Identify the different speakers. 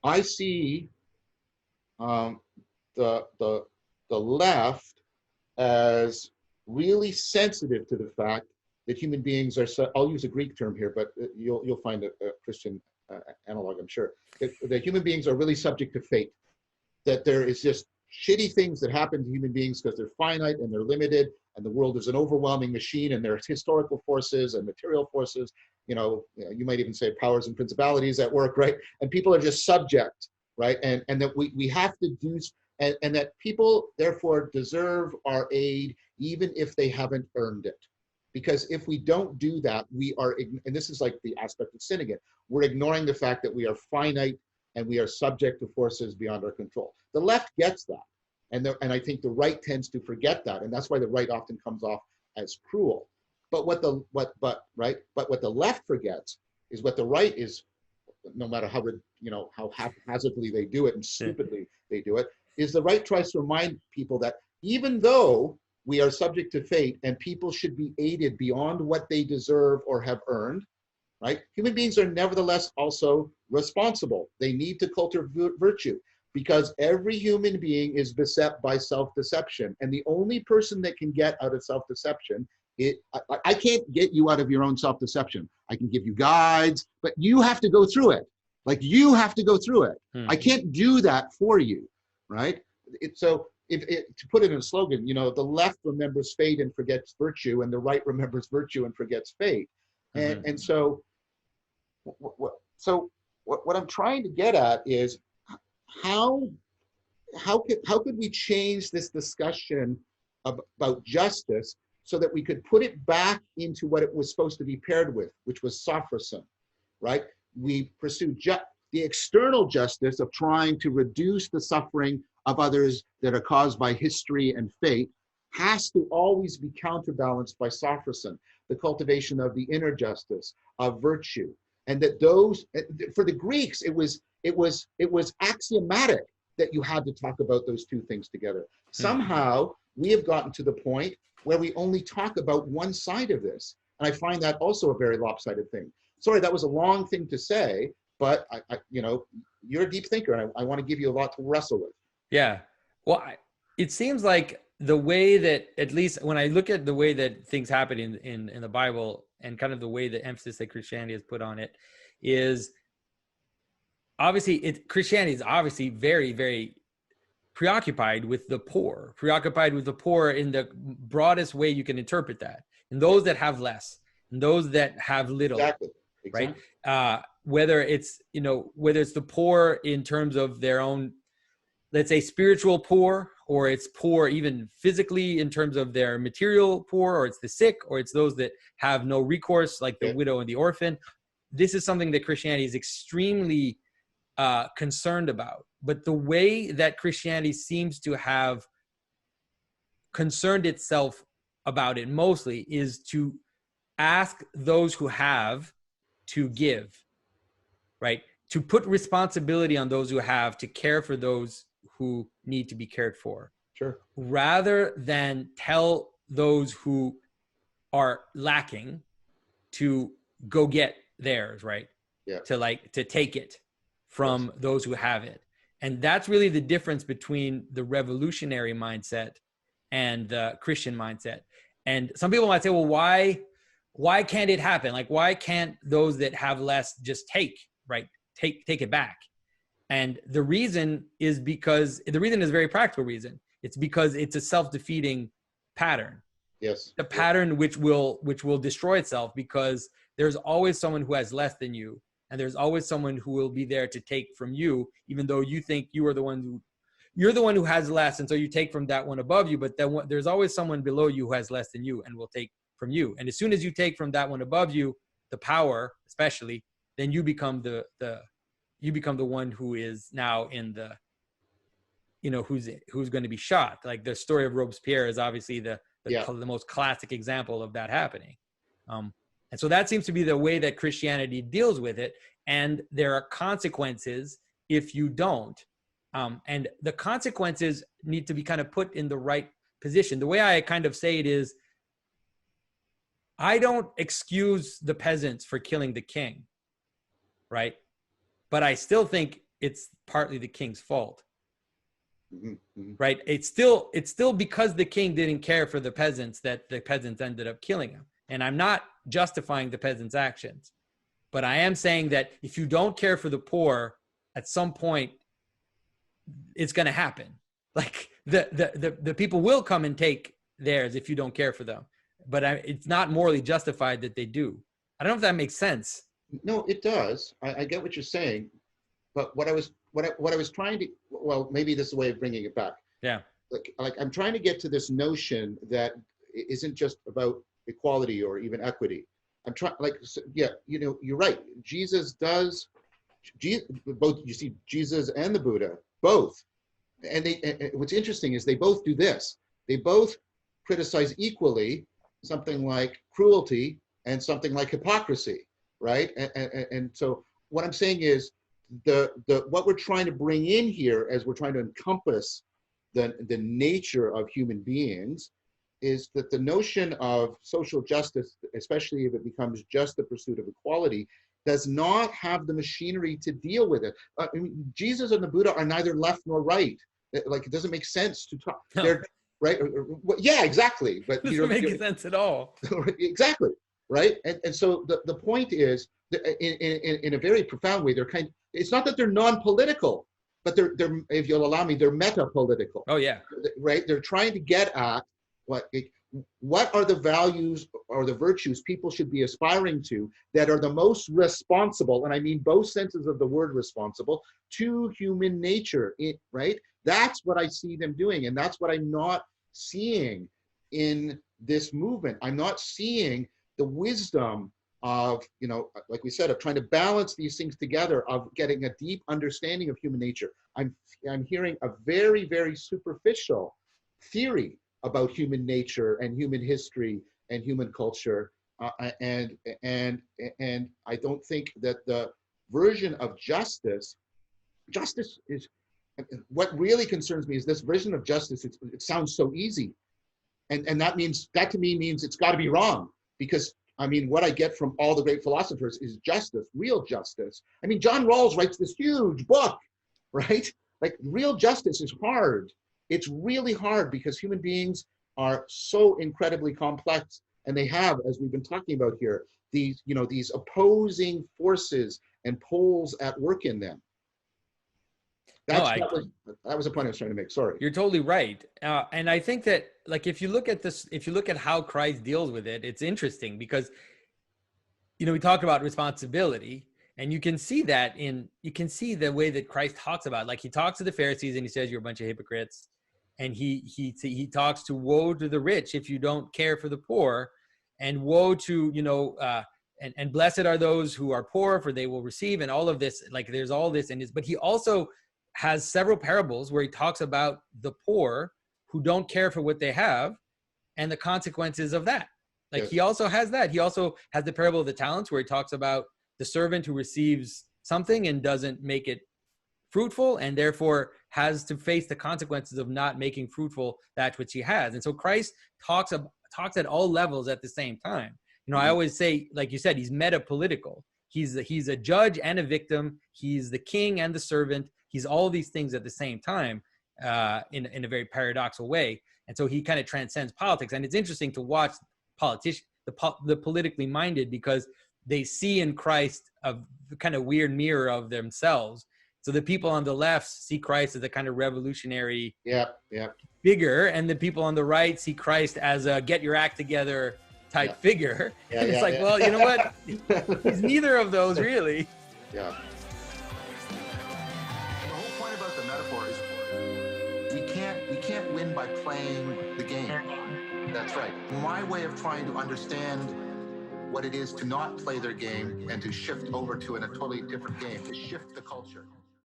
Speaker 1: I see um, the left as really sensitive to the fact that human beings are. I'll use a Greek term here, but you'll find a Christian analog, I'm sure. That human beings are really subject to fate. That there is just shitty things that happen to human beings because they're finite and they're limited, and the world is an overwhelming machine, and there's historical forces and material forces. You might even say powers and principalities at work, right? And people are just subject, right? And that we have to do, and that people therefore deserve our aid even if they haven't earned it. Because if we don't do that, we are, and this is like the aspect of sin again, we're ignoring the fact that we are finite and we are subject to forces beyond our control. The left gets that. And I think the right tends to forget that. And that's why the right often comes off as cruel. But what the left forgets is what the right is, no matter how haphazardly they do it and stupidly they do it, is the right tries to remind people that even though we are subject to fate and people should be aided beyond what they deserve or have earned, right? Human beings are nevertheless also responsible. They need to cultivate virtue because every human being is beset by self-deception. And the only person that can get out of self-deception, I can't get you out of your own self-deception. I can give you guides, but you have to go through it. Like you have to go through it. I can't do that for you, right? To put it in a slogan, the left remembers fate and forgets virtue, and the right remembers virtue and forgets fate. And so what I'm trying to get at is how could we change this discussion about justice so that we could put it back into what it was supposed to be paired with, which was sophism, right? We pursue the external justice of trying to reduce the suffering of others that are caused by history and fate has to always be counterbalanced by sophism, the cultivation of the inner justice, of virtue. And that those, for the Greeks, it was axiomatic that you had to talk about those two things together. Somehow we have gotten to the point where we only talk about one side of this. And I find that also a very lopsided thing. Sorry, that was a long thing to say, but you're a deep thinker, and I want to give you a lot to wrestle with.
Speaker 2: Yeah. Well, it seems like the way that, at least when I look at the way that things happen in the Bible and kind of the way the emphasis that Christianity has put on it is obviously Christianity is obviously very, very preoccupied with the poor in the broadest way you can interpret that. And those that have less, and those that have little,
Speaker 1: exactly.
Speaker 2: Right? Whether it's the poor in terms of their own, let's say, spiritual poor, or it's poor even physically in terms of their material poor, or it's the sick, or it's those that have no recourse, like the widow and the orphan. This is something that Christianity is extremely concerned about. But the way that Christianity seems to have concerned itself about it mostly is to ask those who have to give, right? To put responsibility on those who have to care for those who need to be cared for.
Speaker 1: Sure.
Speaker 2: Rather than tell those who are lacking to go get theirs, right?
Speaker 1: Yeah.
Speaker 2: To take it from those who have it. And that's really the difference between the revolutionary mindset and the Christian mindset. And some people might say, well, why can't it happen? Like, why can't those that have less just take it back? And the reason is a very practical reason. It's because it's a self-defeating pattern.
Speaker 1: Yes.
Speaker 2: The pattern which will destroy itself, because there's always someone who has less than you, and there's always someone who will be there to take from you, even though you think you're the one who has less, and so you take from that one above you. But then there's always someone below you who has less than you and will take from you. And as soon as you take from that one above you, the power especially, then you become the one who is now in the, who's going to be shot. Like the story of Robespierre is obviously the most classic example of that happening. And so that seems to be the way that Christianity deals with it. And there are consequences if you don't. And the consequences need to be kind of put in the right position. The way I kind of say it is, I don't excuse the peasants for killing the king, right? But I still think it's partly the king's fault.
Speaker 1: Mm-hmm. Mm-hmm.
Speaker 2: Right? It's still because the king didn't care for the peasants that the peasants ended up killing him. And I'm not justifying the peasants' actions, but I am saying that if you don't care for the poor, at some point it's going to happen. Like the people will come and take theirs if you don't care for them. But it's not morally justified that they do. I don't know if that makes sense.
Speaker 1: No, it does. I get what you're saying, but what I was trying to, well, maybe this is a way of bringing it back.
Speaker 2: Yeah.
Speaker 1: Like I'm trying to get to this notion that isn't just about equality or even equity. I'm trying, like, yeah, you know, you're right. Both, you see Jesus and the Buddha, both. And what's interesting is they both do this. They both criticize equally something like cruelty and something like hypocrisy, right? And so what I'm saying is what we're trying to bring in here as we're trying to encompass the nature of human beings is that the notion of social justice, especially if it becomes just the pursuit of equality, does not have the machinery to deal with it. I mean, Jesus and the Buddha are neither left nor right. Like, it doesn't make sense to talk. No. They're right. Yeah, exactly. But
Speaker 2: it doesn't make sense at all.
Speaker 1: Exactly. Right. And so the point is, in a very profound way, it's not that they're non-political, but they're, if you'll allow me, they're meta-political.
Speaker 2: Oh yeah.
Speaker 1: Right. They're trying to get at what are the values or the virtues people should be aspiring to that are the most responsible, and I mean both senses of the word responsible, to human nature, right? That's what I see them doing, and that's what I'm not seeing in this movement. I'm not seeing the wisdom of, you know, like we said, of trying to balance these things together, of getting a deep understanding of human nature. I'm hearing a very, very superficial theory about human nature and human history and human culture, and I don't think that the version of justice is what really concerns me. Is this version of justice? It sounds so easy, and that to me means it's got to be wrong, because I mean, what I get from all the great philosophers is justice, real justice. I mean, John Rawls writes this huge book, right? Like, real justice is hard. It's really hard because human beings are so incredibly complex, and they have, as we've been talking about here, these opposing forces and poles at work in them. That was a point I was trying to make. Sorry.
Speaker 2: You're totally right. And I think that, like, if you look at how Christ deals with it, it's interesting because, you know, we talk about responsibility, and you can see the way that Christ talks about it. Like, he talks to the Pharisees and he says, you're a bunch of hypocrites. And he talks to, woe to the rich if you don't care for the poor, and woe to, you know, and blessed are those who are poor, for they will receive, and all of this. Like, there's all this in his, but he also has several parables where he talks about the poor who don't care for what they have and the consequences of that. Like, yes. He also has that. He also has the parable of the talents where he talks about the servant who receives something and doesn't make it fruitful, and therefore has to face the consequences of not making fruitful that which he has. And so Christ talks at all levels at the same time. You know, I always say, like you said, he's meta-political. He's a judge and a victim. He's the king and the servant. He's all these things at the same time, in a very paradoxical way. And so he kind of transcends politics. And it's interesting to watch politicians, the politically minded, because they see in Christ a kind of weird mirror of themselves. So the people on the left see Christ as a kind of revolutionary figure, and the people on the right see Christ as a get your act together type figure. And it's like, well, you know what? He's neither of those, really.
Speaker 1: Yeah.
Speaker 3: The whole point about the metaphor is we can't win by playing the game. That's right. My way of trying to understand what it is to not play their game and to shift over to a totally different game, to shift the culture.